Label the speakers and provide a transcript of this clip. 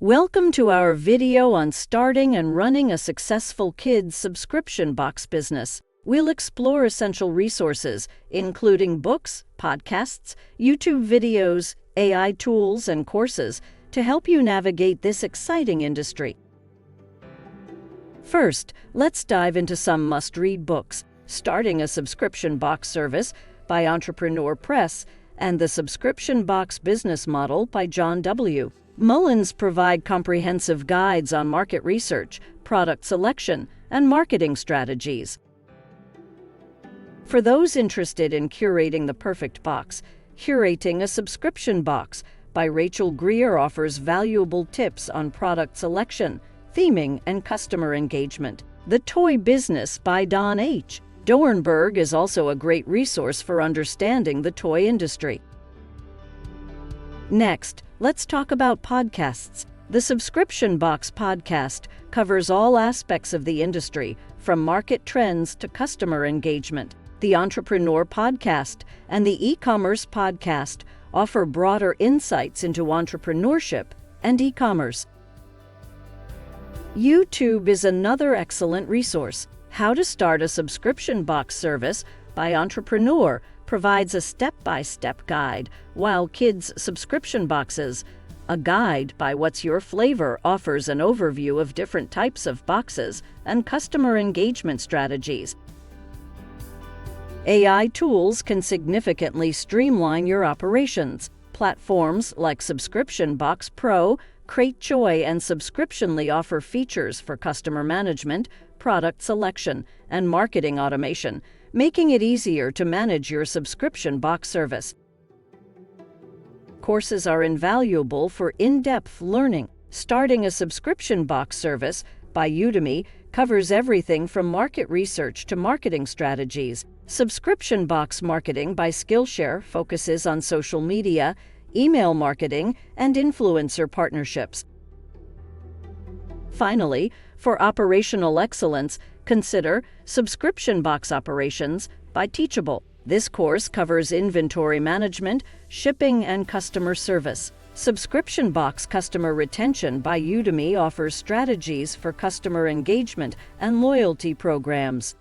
Speaker 1: Welcome to our video on starting and running a successful kids subscription box business. We'll explore essential resources, including books, podcasts, YouTube videos, AI tools, and courses to help you navigate this exciting industry. First, let's dive into some must-read books: Starting a Subscription Box Service by Entrepreneur Press and The Subscription Box Business Model by John W. Mullins provide comprehensive guides on market research, product selection, and marketing strategies. For those interested in curating the perfect box, Curating a Subscription Box by Rachel Greer offers valuable tips on product selection, theming, and customer engagement. The Toy Business by Don H. Dornberg is also a great resource for understanding the toy industry. Next, let's talk about podcasts. The Subscription Box podcast covers all aspects of the industry, from market trends to customer engagement. The Entrepreneur Podcast and the E-commerce Podcast offer broader insights into entrepreneurship and e-commerce. YouTube is another excellent resource. How to Start a Subscription Box Service by Entrepreneur provides a step-by-step guide, while Kids Subscription Boxes, a guide by What's Your Flavor, offers an overview of different types of boxes and customer engagement strategies. AI tools can significantly streamline your operations. Platforms like Subscription Box Pro, Cratejoy, and Subscriptionly offer features for customer management, product selection, and marketing automation, making it easier to manage your subscription box service. Courses are invaluable for in-depth learning. Starting a Subscription Box Service by Udemy covers everything from market research to marketing strategies. Subscription Box Marketing by Skillshare focuses on social media, email marketing, and influencer partnerships. Finally, for operational excellence, consider Subscription Box Operations by Teachable. This course covers inventory management, shipping, and customer service. Subscription Box Customer Retention by Udemy offers strategies for customer engagement and loyalty programs.